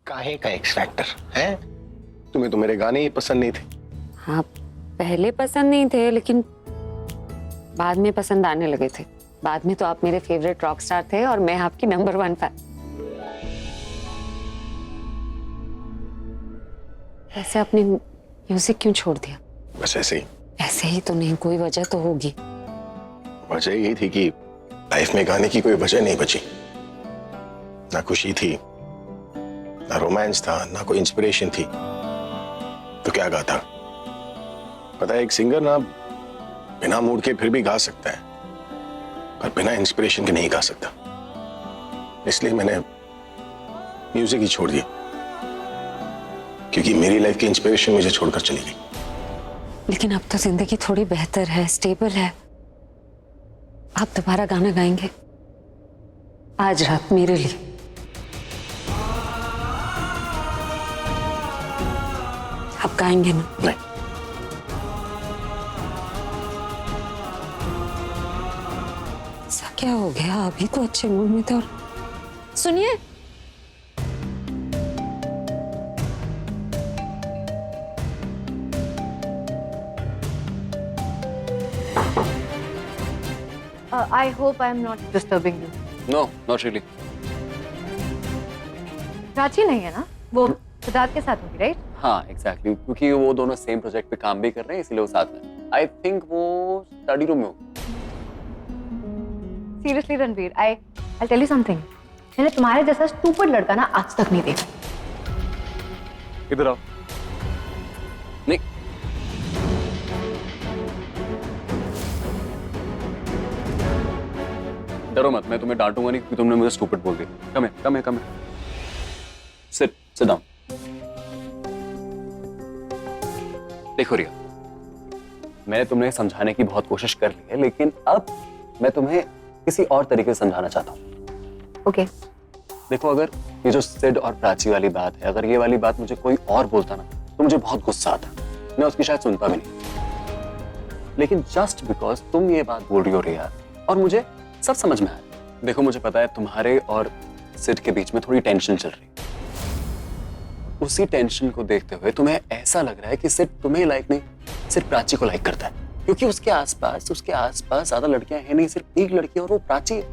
काहे का x factor है? तुम्हें तो मेरे गाने ही पसंद नहीं थे। हाँ, पहले पसंद नहीं थे लेकिन बाद में पसंद आने लगे थे। बाद में तो आप मेरे फेवरेट रॉक स्टार थे और मैं आपकी नंबर 1 फैन। वैसे आपने म्यूजिक क्यों छोड़ दिया? बस ऐसे ही। ऐसे ही तो नहीं, कोई वजह तो होगी। वजह यही थी कि लाइफ में गाने की कोई वजह नहीं बची। ना खुशी थी, ना रोमांस था, ना कोई इंस्पिरेशन थी, तो क्या गाता? पता है, एक सिंगर ना बिना मूड के फिर भी गा सकता है, पर बिना इंस्पिरेशन के नहीं गा सकता। इसलिए मैंने म्यूजिक ही छोड़ दिया, क्योंकि मेरी लाइफ की इंस्पिरेशन मुझे छोड़कर चली गई। लेकिन अब तो जिंदगी थोड़ी बेहतर है, स्टेबल है। आप दोबारा गाना गाएंगे आज रात मेरे लिए? आप गाएंगे ना? नहीं। ऐसा क्या हो गया? अभी तो अच्छे मूड में थे। और सुनिए, I hope I am not disturbing you. No, not really. Prachi नहीं है ना? वो सिद्धार्थ के साथ होगी, राइट? हाँ, exactly. क्योंकि वो दोनों सेम प्रोजेक्ट पे काम भी कर रहे हैं, इसलिए वो साथ में। I think वो स्टडी रूम में होगी। Seriously Ranveer, I'll tell you something. मैंने तुम्हारे जैसा स्टूपिड लड़का ना आज तक नहीं देखा। इधर आओ। नहीं। डरो मत, मैं तुम्हें डांटूंगा नहीं क्योंकि तुमने मुझे स्टूपिड बोल दिया। come here. Sit down. देखो रिया, मैंने तुम्हें समझाने की बहुत कोशिश कर ली है, लेकिन अब मैं तुम्हें किसी और तरीके से समझाना चाहता हूँ। ओके। देखो, अगर ये जो सिड और प्राची वाली बात है, अगर ये वाली बात मुझे कोई और बोलता ना तो मुझे बहुत गुस्सा आता। मैं उसकी शायद सुनता भी नहीं। लेकिन जस्ट बिकॉज तुम ये बात बोल रही हो रिया, और मुझे सब समझ में आया। देखो, मुझे पता है तुम्हारे और सिड के बीच में थोड़ी टेंशन चल रही है। उसी टेंशन को देखते हुए तुम्हें ऐसा लग रहा है कि सिर्फ तुम्हें लाइक नहीं, सिर्फ प्राची को लाइक करता है, क्योंकि उसके आसपास ज्यादा लड़कियां हैं नहीं, सिर्फ एक लड़की और वो प्राची है।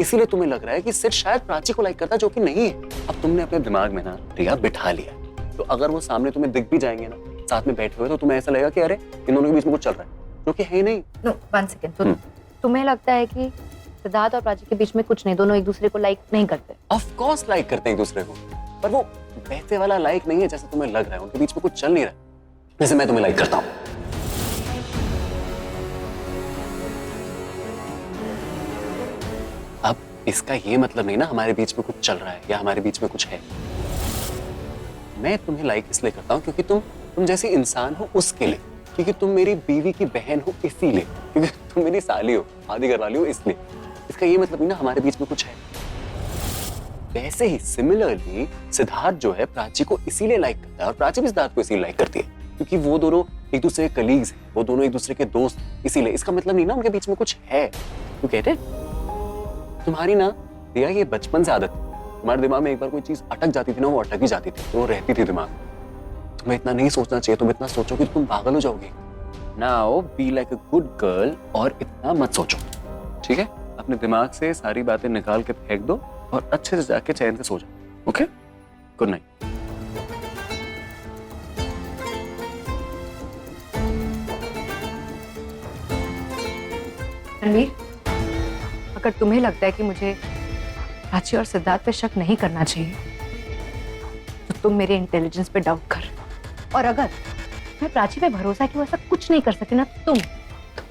इसीलिए तुम्हें लग रहा है कि सिर्फ शायद प्राची को लाइक करता है, जो कि नहीं है। अब तुमने अपने दिमाग में ना रिया बिठा लिया, तो अगर वो सामने तुम्हें दिख भी जाएंगे ना साथ में बैठे हुए, तो तुम्हें ऐसा लगेगा कि अरे इन दोनों के बीच में कुछ चल रहा है, जो कि है नहीं। No, 1 second. तो तुम्हें लगता है कि सिद्धार्थ और प्राची के बीच में कुछ नहीं, दोनों एक दूसरे को लाइक नहीं करते? ऑफ कोर्स लाइक करते हैं एक दूसरे को, पर वो वैसे वाला लाइक नहीं है जैसे तुम्हें लग रहा है। उनके बीच में कुछ चल नहीं रहा है जैसे मैं तुम्हें लाइक करता हूं। अब इसका ये मतलब नहीं ना हमारे बीच में कुछ चल रहा है या हमारे बीच में कुछ है। मैं तुम्हें लाइक इसलिए करता हूं क्योंकि तुम जैसी इंसान हो उसके लिए, क्योंकि तुम मेरी बीवी की बहन हो इसीलिए, क्योंकि तुम मेरी साली हो, आधी घरवाली हो इसलिए। इसका ये मतलब नहीं ना हमारे बीच में कुछ है। वैसे ही सिमिलरली सिद्धार्थ जो है प्राची को इसीलिए लाइक करता है और प्राची भी सिद्धार्थ को इसीलिए लाइक करती है क्योंकि वो दोनों एक दूसरे के कलीग्स हैं, वो दोनों एक दूसरे के दोस्त। इसीलिए इसका मतलब नहीं ना उनके बीच में कुछ है। You get it? तुम्हारी ना रिया ये बचपन से आदत है। तुम्हारे दिमाग में एक बार कोई चीज अटक जाती थी ना, वो अटक ही जाती थी, तो वो रहती थी दिमाग में। तुम्हें इतना नहीं सोचना चाहिए। तुम इतना सोचो कि तुम पागल हो जाओगे। Now be like a good girl और इतना मत सोचो, ठीक है? अपने दिमाग से सारी बातें निकाल के फेंक दो और अच्छे से जाके चैन से सो जाओ। Okay, good night. रणवीर, अगर तुम्हें लगता है कि मुझे प्राची और सिद्धार्थ पे शक नहीं करना चाहिए, तो तुम मेरे इंटेलिजेंस पे डाउट कर। और अगर मैं प्राची पे भरोसा कि वो ऐसा कुछ नहीं कर सकती ना, तुम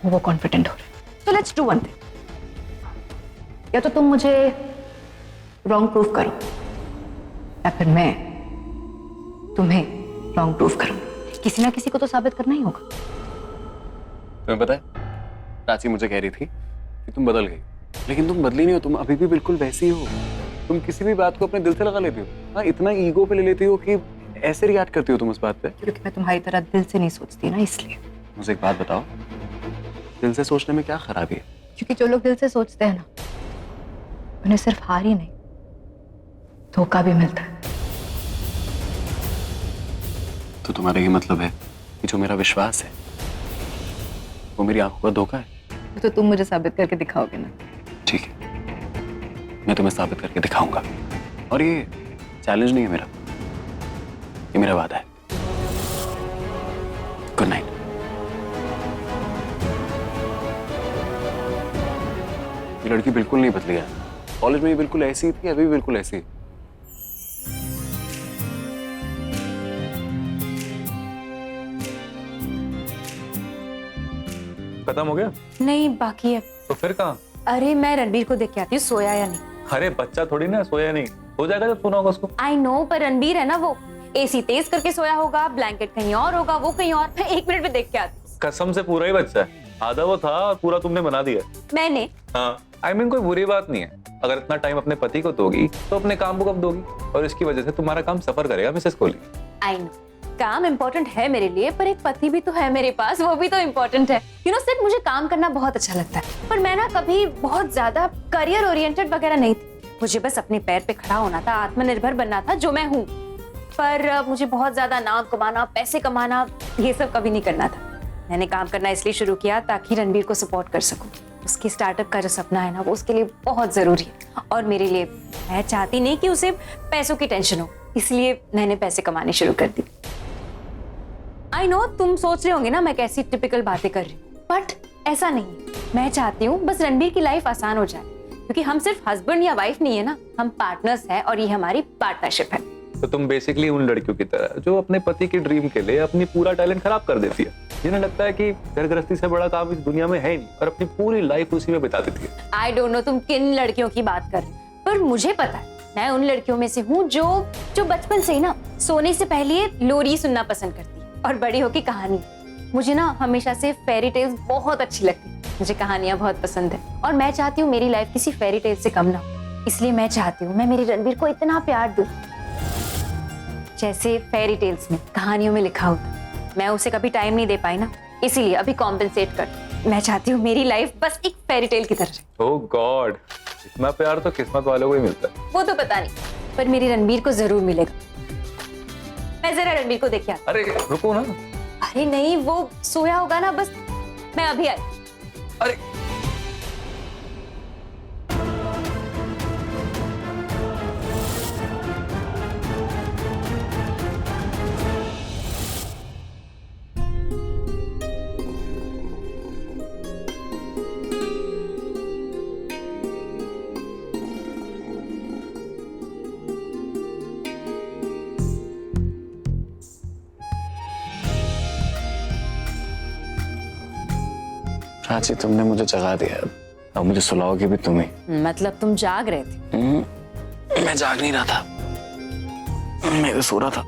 वो कॉन्फिडेंट हो रहे। तो लेट्स डू वन थिंग। या तो तुम मुझे रॉन्ग प्रूफ करो, या फिर मैं तुम्हें रॉन्ग प्रूफ करूं। किसी ना किसी को तो साबित करना ही होगा। तुम्हें पता है, प्राची मुझे कह रही थी कि तुम बदल गई, लेकिन तुम बदली नहीं हो। तुम अभी भी बिल्कुल वैसी हो। तुम किसी भी बात को अपने दिल से लगा लेती हो। हाँ, इतना ईगो पे ले लेती हो कि ऐसे रिएक्ट करती हो तुम उस बात पे। क्योंकि मैं तुम्हारी तरह दिल से नहीं सोचती ना, इसलिए। मुझे एक बात बताओ, दिल से सोचने में क्या खराबी है? क्योंकि जो लोग दिल से सोचते हैं ना, उन्हें सिर्फ हार ही नहीं, धोखा भी मिलता है। तो तुम्हारा ये मतलब है कि जो मेरा विश्वास है वो मेरी आंखों का धोखा है? तो तुम मुझे साबित करके दिखाओगे ना? ठीक है, मैं तुम्हें साबित करके दिखाऊंगा। और ये चैलेंज नहीं है मेरा, ये मेरा वादा है। Good night. ये लड़की बिल्कुल नहीं बदली है। कॉलेज में भी बिल्कुल ऐसी थी, अभी भी बिल्कुल ऐसी है। खत्म हो गया? नहीं, बाकी है। तो फिर कहाँ? अरे मैं रणबीर को देख के आती हूँ, सोया या नहीं। अरे बच्चा थोड़ी ना, सोया नहीं। हो जाएगा जब सोना होगा उसको। आई नो, पर रणबीर है ना, वो एसी तेज करके सोया होगा, ब्लैंकेट कहीं और होगा, वो कहीं और। मैं 1 मिनट में देख के आती हूँ। कसम से पूरा ही बच्चा है। आधा वो था और पूरा तुमने बना दिया। मैंने? हाँ, I mean, कोई बुरी बात नहीं है। अगर इतना टाइम अपने पति को दोगी तो अपने काम को कब दोगी? और इसकी वजह से तुम्हारा काम सफर करेगा मिसेस कोहली। आई नो, काम इम्पोर्टेंट है मेरे लिए, पर एक पति भी तो है मेरे पास, वो भी तो इम्पोर्टेंट है। यू नो सिड, मुझे काम करना बहुत अच्छा लगता है, पर मैं ना कभी बहुत ज्यादा करियर ओरिएंटेड वगैरह नहीं थी। मुझे बस अपने पैर पे खड़ा होना था, आत्मनिर्भर बनना था, जो मैं हूँ। पर मुझे बहुत ज्यादा नाम कमाना, पैसे कमाना, ये सब कभी नहीं करना था। मैंने काम करना इसलिए शुरू किया ताकि रणबीर को सपोर्ट कर सकूं। उसके स्टार्टअप का जो सपना है ना, वो उसके लिए बहुत जरूरी है, और मेरे लिए। मैं चाहती नहीं कि उसे पैसों की टेंशन हो, इसलिए मैंने पैसे कमाने शुरू कर दी। आई नो, तुम सोच रहे होंगे ना मैं कैसी टिपिकल बातें कर रही हूँ, बट ऐसा नहीं। मैं चाहती हूँ बस रणबीर की लाइफ आसान हो जाए, क्योंकि हम सिर्फ हस्बैंड या वाइफ नहीं है ना, हम पार्टनर्स हैं, और ये हमारी पार्टनरशिप है। तो तुम बेसिकली उन लड़कियों की तरह जो अपने पति की ड्रीम के लिए अपनी पूरा टैलेंट खराब कर देती है, जिन्हें लगता है कि घर गृहस्थी से बड़ा काम इस दुनिया में है ही नहीं, और अपनी पूरी लाइफ उसी में बिता देती है। आई डोंट नो तुम किन लड़कियों की बात कर रहे हो, पर मुझे पता है मैं उन लड़कियों में से हूँ जो बचपन से ही ना सोने से पहले लोरी सुनना पसंद करती है, और बड़ी होकर कहानी। मुझे ना हमेशा से फेरी टेल्स बहुत अच्छी लगती है, मुझे कहानियां बहुत पसंद है, और मैं चाहती हूँ मेरी लाइफ किसी फेरी टेल से कम ना हो। इसलिए मैं चाहती हूँ मैं मेरे रणबीर को इतना प्यार दूं जैसे फेरी टेल्स में, कहानियों में लिखा होता। मैं उसे कभी टाइम नहीं दे पाई ना, इसीलिए अभी कॉम्पेंसेट कर। मैं चाहती हूँ मेरी लाइफ बस एक फेरी टेल की तरह रहे। ओह गॉड, इतना प्यार तो किस्मत वालों को ही मिलता है। वो तो पता नहीं, पर मेरे रणबीर को जरूर मिलेगा। मैं जरा रणबीर को देख के आती। अरे रुको ना। अरे नहीं, वो सोया होगा ना, बस मैं अभी आई। अरे प्राची, तुमने मुझे जगा दिया, अब मुझे सुलाओगी भी तुम ही। मतलब तुम जाग रहे थे? मैं जाग नहीं रहा था, मैं तो सो रहा था।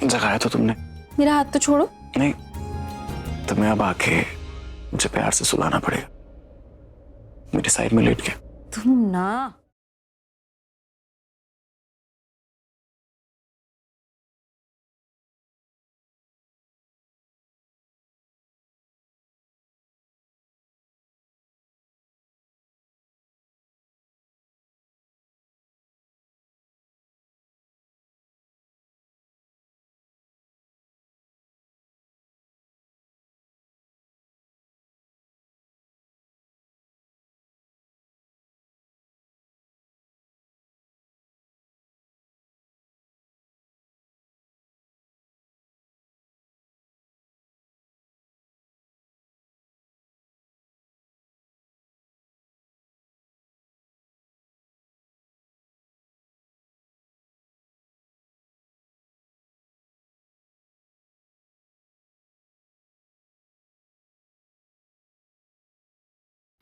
जगाया तो तुमने। मेरा हाथ तो छोड़ो। नहीं, तुम्हें अब आके मुझे प्यार से सुलाना पड़ेगा। मेरे साइड में लेट के। तुम ना।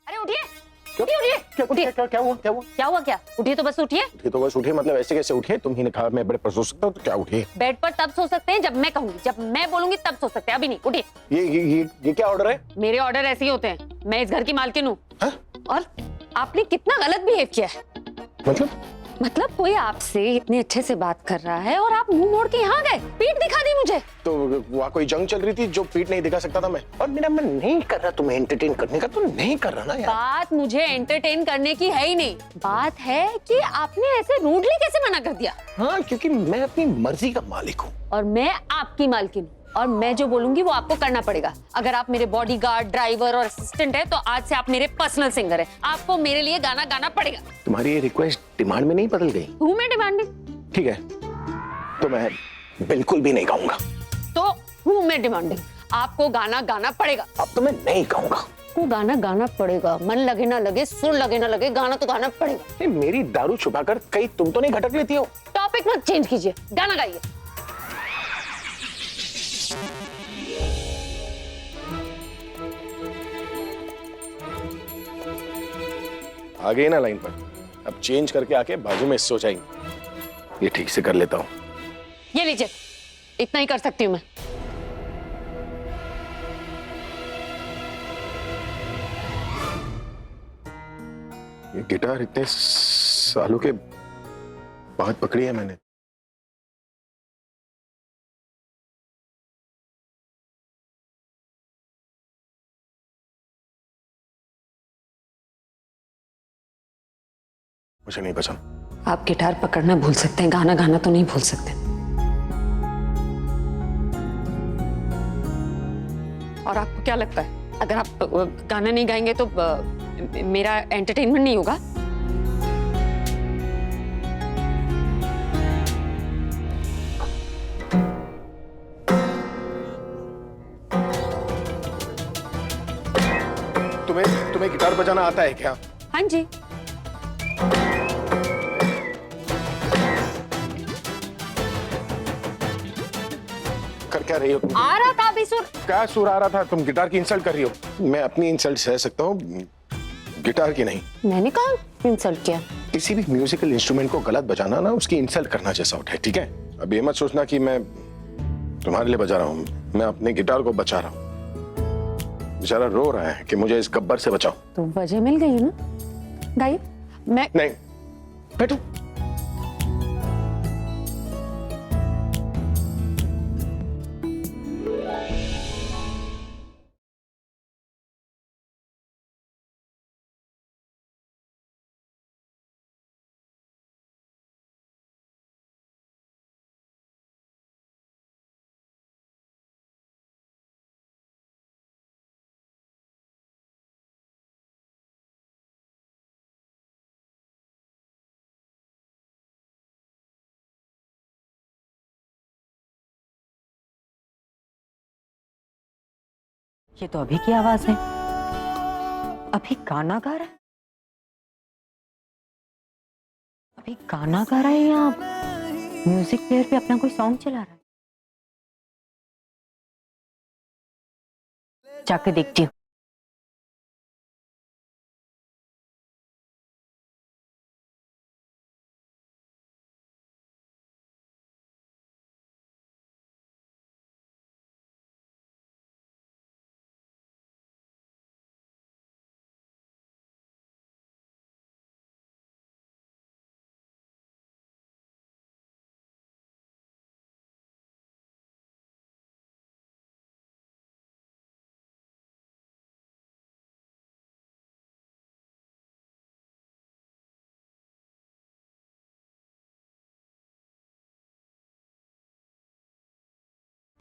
अरे उठिए, उठिए, उठिए, उठिए। क्या हुआ? क्या हुआ? क्या उठिए तो बस उठिए। उठिए तो बस उठिए, मतलब ऐसे कैसे उठिए? तुम ही ने कहा मैं बेड पर सो सकता हूँ, तो क्या उठिए? बेड पर तब सो सकते हैं जब मैं कहूंगी, जब मैं बोलूंगी तब सो सकते हैं, अभी नहीं। उठिए। ये क्या ऑर्डर है? मेरे ऑर्डर ऐसे ही होते हैं, मैं इस घर की मालकिन हूँ। हाँ? और आपने कितना गलत बिहेव किया है। मतलब मतलब कोई आपसे इतने अच्छे से बात कर रहा है और आप मुंह मोड़ के यहाँ गए, पीठ दिखा दी मुझे। तो वहाँ कोई जंग चल रही थी जो पीठ नहीं दिखा सकता था मैं, और मेरा मन नहीं कर रहा तुम्हें एंटरटेन करने का, तो नहीं कर रहा ना यार। बात मुझे एंटरटेन करने की है ही नहीं, बात है कि आपने ऐसे रूडली कैसे मना कर दिया। हाँ, क्योंकि मैं अपनी मर्जी का मालिक हूँ और मैं आपकी मालकिन हूँ, और मैं जो बोलूंगी वो आपको करना पड़ेगा। अगर आप मेरे बॉडीगार्ड, ड्राइवर और असिस्टेंट है तो आज से आप मेरे पर्सनल सिंगर है, आपको मेरे लिए गाना गाना पड़ेगा। तुम्हारी ये रिक्वेस्ट डिमांड में नहीं बदल गई? हूँ मैं डिमांडिंग? ठीक है, तो मैं बिल्कुल भी नहीं गाऊंगा। तो हूँ मैं डिमांडिंग, आपको गाना गाना पड़ेगा। अब तो मैं नहीं गाऊंगा। को गाना गाना पड़ेगा, मन लगे ना लगे, सुर लगे ना लगे, गाना तो गाना पड़ेगा। मेरी दारू छुपाकर कहीं तुम तो नहीं भटक लेती हो? टॉपिक मत चेंज कीजिए, गाना गाइए। आ गई ना लाइन पर, अब चेंज करके आके बाजू में सो जाएंगे। ये ठीक से कर लेता हूँ। ये लीजिए, इतना ही कर सकती हूँ मैं। ये गिटार इतने सालों के बाद पकड़ी है मैंने। मुझे नहीं पसंद। आप गिटार पकड़ना भूल सकते हैं, गाना गाना तो नहीं भूल सकते। और आपको क्या लगता है, अगर आप गाना नहीं गाएंगे तो मेरा एंटरटेनमेंट नहीं होगा? तुम्हें तुम्हें गिटार बजाना आता है क्या? हाँ जी। कर क्या रही हो तुम? आ रहा था अभी सुर। क्या सुर आ रहा था? तुम गिटार की इंसल्ट कर रही हो। मैं अपनी इंसल्ट सह सकता हूँ, गिटार की नहीं। मैंने कहा इंसल्ट किया? किसी भी म्यूजिकल इंस्ट्रूमेंट को गलत बजाना ना उसकी इंसल्ट करना जैसा होता है, ठीक है? अब ये मत सोचना कि मैं तुम्हारे लिए बजा रहा हूँ, मैं अपने गिटार को बचा रहा हूँ। बेचारा रो रहा है कि मुझे इस गब्बर से बचाओ। तो वजह मिल गई है ना, गाइए। मैं नहीं, बैठो। ये तो अभी की आवाज है। अभी गाना गा रहा है? अभी गाना गा रहा है या म्यूजिक प्लेयर पे अपना कोई सॉन्ग चला रहा है? जाके देखती हूँ।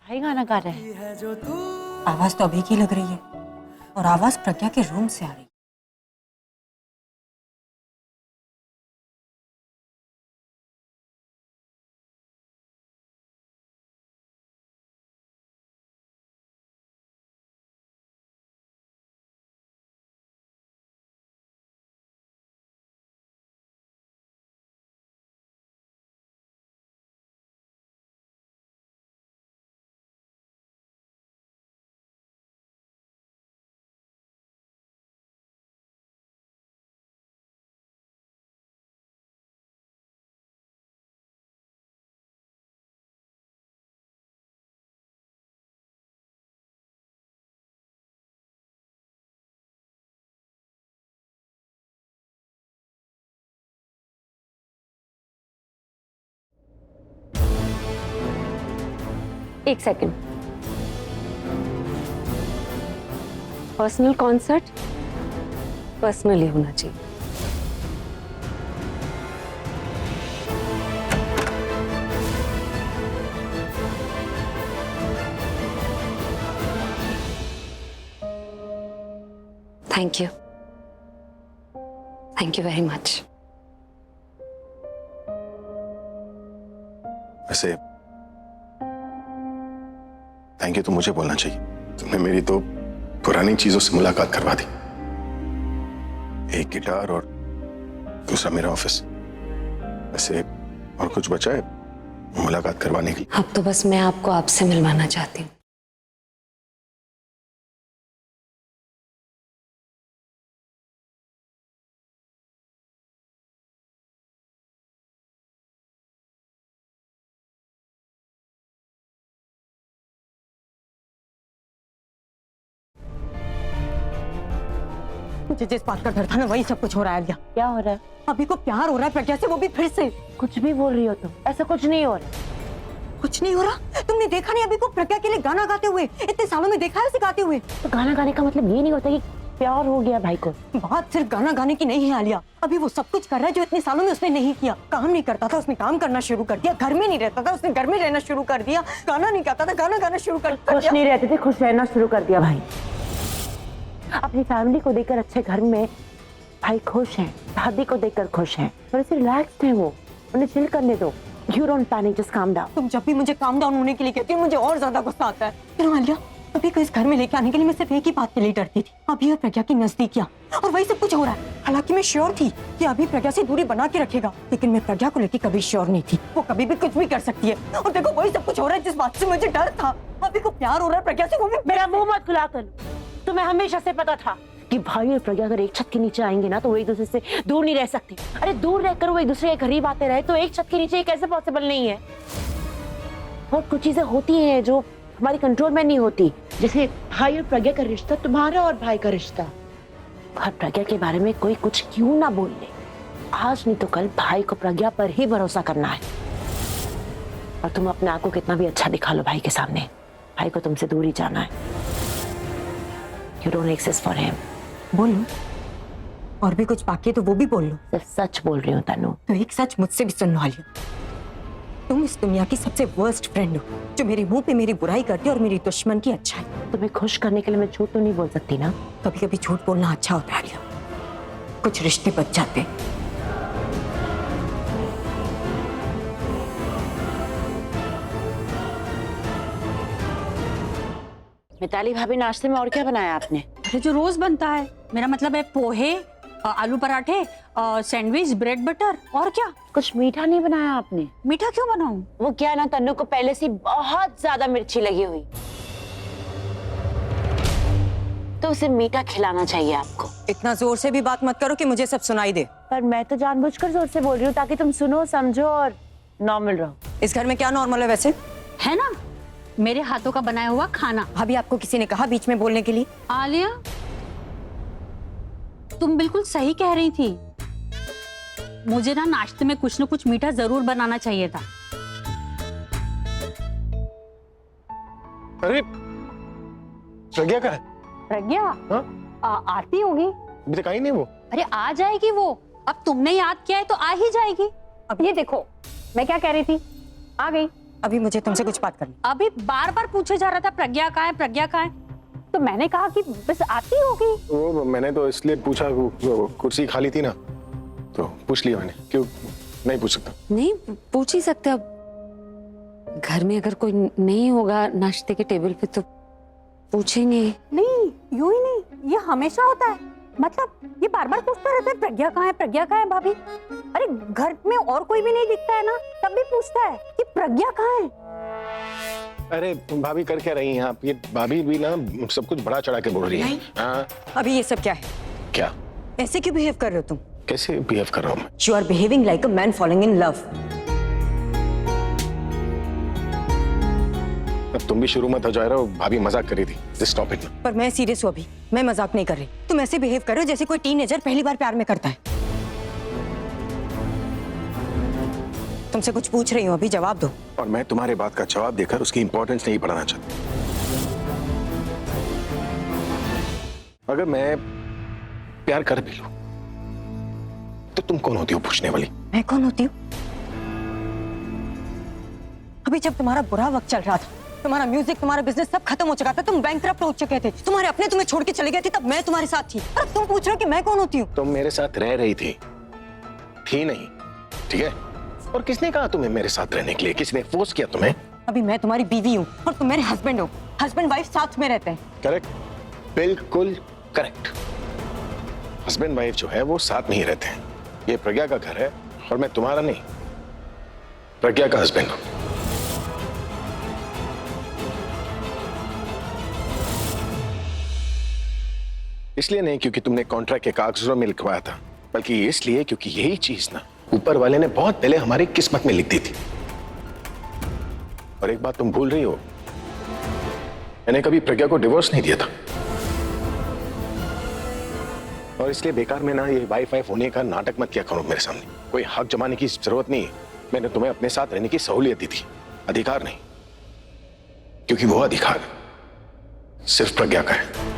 भाई गाना गा रहे हैं। आवाज तो अभी की लग रही है और आवाज प्रज्ञा के रूम से आ रही है। एक सेकंड, पर्सनल कॉन्सर्ट पर्सनली होना चाहिए। Thank you very much. वैसे थैंक यू तो मुझे बोलना चाहिए। तुमने मेरी तो पुरानी चीजों से मुलाकात करवा दी, एक गिटार और दूसरा मेरा ऑफिस। वैसे और कुछ बचा है मुलाकात करवाने की? अब तो बस मैं आपको आपसे मिलवाना चाहती हूँ। मुझे जिस बात का डर था ना वही सब कुछ हो रहा है आलिया। क्या हो रहा है? अभी को प्यार हो रहा है प्रज्ञा से, वो भी फिर से। कुछ भी बोल रही हो तुम, ऐसा कुछ नहीं हो रहा। कुछ नहीं हो रहा? तुमने देखा नहीं अभी को प्रज्ञा के लिए गाना गाते हुए? इतने सालों में देखा है उसे गाते हुए? तो गाना गाने का मतलब ये नहीं होता कि प्यार हो गया भाई को। बात सिर्फ गाना गाने की नहीं है आलिया, अभी वो सब कुछ कर रहा है जो इतने सालों में उसने नहीं किया। काम नहीं करता था, उसने काम करना शुरू कर दिया। घर में नहीं रहता था, उसने घर में रहना शुरू कर दिया। गाना नहीं गाता था, गाना गाना शुरू कर खुश दिया। नहीं रहते थे, खुश रहना शुरू कर दिया भाई। अपनी फैमिली को देखकर अच्छे घर में भाई खुश हैं, दादी को देखकर खुश हैं, थोड़े से रिलैक्स्ड हैं वो, उन्हें चिल करने दो। You don't panic, just calm down. तुम जब भी मुझे काम डाउन होने के लिए कहती हो मुझे और ज्यादा गुस्सा आता है। फिर आलिया अभी को इस घर में लेके आने के लिए मैं सिर्फ एक ही बात के लिए डरती थी, अभी और प्रज्ञा की नजदीकियां, और वही सब कुछ हो रहा है। हालांकि मैं श्योर थी कि अभी प्रज्ञा से दूरी बना के रखेगा, लेकिन मैं प्रज्ञा को लेके कभी श्योर नहीं थी। वो कभी भी कुछ भी कर सकती है, और देखो वही सब कुछ हो रहा है जिस बात से मुझे डर था। अभी को प्यार हो रहा है प्रज्ञा से, वो भी मेरा मुंह मत खुला कर। तुम्हें हमेशा से पता था कि भाई और प्रज्ञा अगर एक छत के नीचे आएंगे ना तो वो एक दूसरे से दूर नहीं रह सकते। अरे दूर रहकर वो एक दूसरे के करीब आते रहे तो एक छत के नीचे ये कैसे पॉसिबल नहीं है? और कुछ चीजें होती हैं जो हमारी कंट्रोल में नहीं होती, जैसे भाई और प्रज्ञा का रिश्ता, तुम्हारा और भाई का रिश्ता। और प्रज्ञा के बारे में कोई कुछ क्यों ना बोल ले, आज नहीं तो कल भाई को प्रज्ञा पर ही भरोसा करना है। और तुम अपने आप को कितना भी अच्छा दिखा लो भाई के सामने, भाई को तुमसे दूर ही जाना है। You don't exist for him. बोलो, और भी कुछ बाकी है तो वो भी बोल लो। सिर्फ सच बोल रही हूँ तनु। तो एक सच मुझसे भी सुन लो आलिया, तुम इस दुनिया की सबसे वर्स्ट फ्रेंड हो, जो मेरे मुंह पे मेरी बुराई करती है और मेरी दुश्मन की अच्छाई। तुम्हें खुश करने के लिए मैं झूठ तो नहीं बोल सकती ना। कभी कभी झूठ बोलना अच्छा होता है आलिया, कुछ रिश्ते बच जाते हैं। मिताली भाभी, नाश्ते में और क्या बनाया आपने? अरे जो रोज बनता है, मेरा मतलब है पोहे, आलू पराठे, सैंडविच, ब्रेड बटर, और क्या। कुछ मीठा नहीं बनाया आपने? मीठा क्यों बनाऊं? वो क्या ना, तन्नू को पहले से बहुत ज्यादा मिर्ची लगी हुई, तो उसे मीठा खिलाना चाहिए आपको। इतना जोर से भी बात मत करो कि मुझे सब सुनाई दे। पर मैं तो जानबूझकर जोर से बोल रही हूँ ताकि तुम सुनो, समझो और नॉर्मल रहो। इस घर में क्या नॉर्मल है वैसे? है ना मेरे हाथों का बनाया हुआ खाना। भाभी आपको किसी ने कहा बीच में बोलने के लिए? आलिया, तुम बिल्कुल सही कह रही थी, मुझे ना नाश्ते में कुछ न कुछ मीठा जरूर बनाना चाहिए था। अरे प्रज्ञा का है? प्रज्ञा? हाँ? आती होगी। अभी तक आई नहीं वो? अरे आ जाएगी वो, अब तुमने याद किया है तो आ ही जाएगी। अब ये देखो मैं क्या कह रही थी, आ गई। अभी मुझे तुमसे कुछ बात करनी। अभी बार बार पूछे जा रहा था प्रज्ञा कहाँ है, प्रज्ञा कहाँ है, तो मैंने कहा कि बस आती होगी। वो मैंने तो इसलिए पूछा, वो कुर्सी खाली थी ना तो पूछ लिया मैंने। क्यों नहीं पूछ सकता? नहीं, पूछ ही सकते। अब घर में अगर कोई नहीं होगा नाश्ते के टेबल पे तो पूछेंगे। नहीं, यूं ही नहीं, ये हमेशा होता है। मतलब ये बार बार पूछता रहता है प्रज्ञा कहाँ है, प्रज्ञा कहाँ है। भाभी, अरे घर में और कोई भी नहीं दिखता है ना, तब भी पूछता है कि प्रज्ञा कहाँ है। अरे भाभी कर क्या रही हैं आप? ये भाभी भी ना सब कुछ बड़ा चढ़ा के बोल रही है। हाँ? अभी ये सब क्या है? क्या? ऐसे क्यों बिहेव कर रहे हो तुम? कैसे बिहेव कर रहा हूँ मैं? You are behaving like a man following in love. अब तुम भी शुरू मत हो जा रहे हो, भाभी मजाक कर रही थी। Just stop it. पर मैं सीरियस हूँ अभी, मैं मजाक नहीं कर रही। तुम ऐसे बिहेव कर रहे हो जैसे कोई टीनेजर पहली बार प्यार में करता है। तुमसे कुछ पूछ रही हूँ, अभी जवाब दो। और मैं तुम्हारे बात का जवाब देकर उसकी इंपॉर्टेंस नहीं बढ़ाना चाहता। अगर मैं प्यार कर भी लूं तो तुम कौन होती हो पूछने वाली? मैं कौन होती हूँ? अभी जब तुम्हारा बुरा वक्त चल रहा था, तुम्हारा म्यूजिक, तुम्हारा बिजनेस सब खत्म हो चुका था, तुम बैंकक्रप्ट हो चुके थे, तुम्हारे अपने तुम्हें छोड़ के चले गए थे, तब मैं तुम्हारे साथ थी। और अब तुम पूछ रहे हो कि मैं कौन होती हूँ? तुम मेरे साथ रह रही थी नहीं, ठीक है? और किसने कहा तुम्हें मेरे साथ रहने के लिए? किसने फोर्स किया तुम्हें? अभी मैं तुम्हारी बीवी हूँ और तुम मेरे हस्बैंड हो। हस्बैंड वाइफ साथ में रहते हैं। करेक्ट, बिल्कुल करेक्ट। हस्बैंड वाइफ जो है वो साथ में ही रहते हैं। ये प्रज्ञा का घर है और मैं तुम्हारा नहीं, प्रज्ञा का हस्बैंड हूं। इसलिए नहीं क्योंकि तुमने कॉन्ट्रैक्ट के कागजों में लिखवाया था, बल्कि इसलिए क्योंकि यही चीज ना ऊपर वाले ने बहुत पहले हमारी किस्मत में लिख दी थी। और एक बात तुम भूल रही हो, मैंने कभी प्रज्ञा को डिवोर्स नहीं दिया था। और इसलिए बेकार में ना ये वाइफ होने का नाटक मत किया करो मेरे सामने। कोई हक जमाने की जरूरत नहीं है। मैंने तुम्हें अपने साथ रहने की सहूलियत दी थी, अधिकार नहीं, क्योंकि वो अधिकार सिर्फ प्रज्ञा का है।